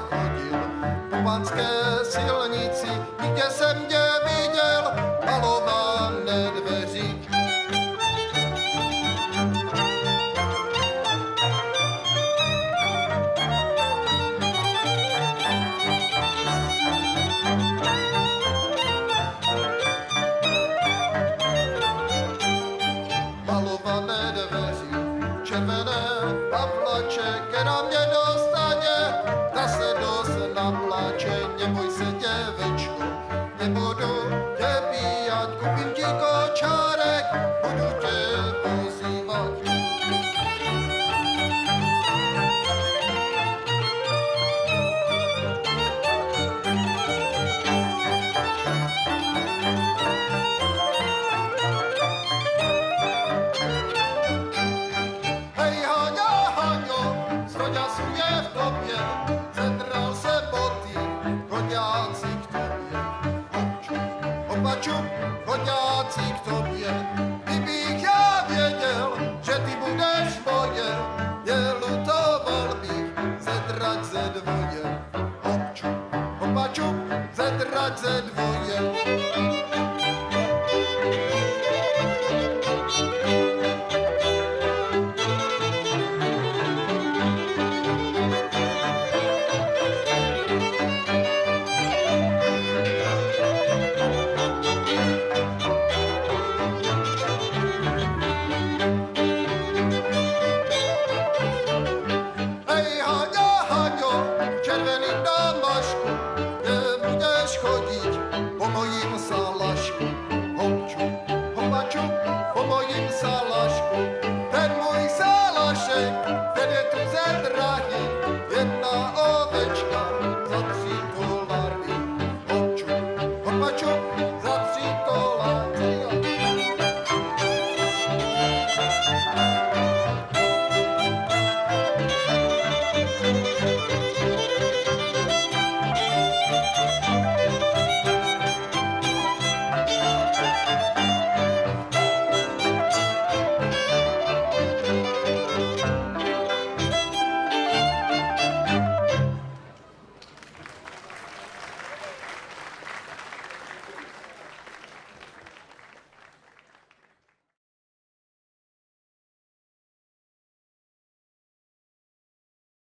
chodil po panské silnici, nikde jsem tě viděl, malované dveří. Malované dveří, červené pavlače, která mě dostane, ta se dost naplače. Neboj se, děvečko, nebudu tě bíjat, koupím ti kočárek, budu tě pozývat. Hej, Haňo, Haňo, zroďasu je v tobě, zedral se boty, chodňáci k tobě. Opaču, chodňáci k tobě, kdybych já věděl, že ty budeš moje, nelutoval bych zedrať ze dvoje. Hopču, opaču, zedrať ze dvoje. Hej, Haňo, Haňo, červený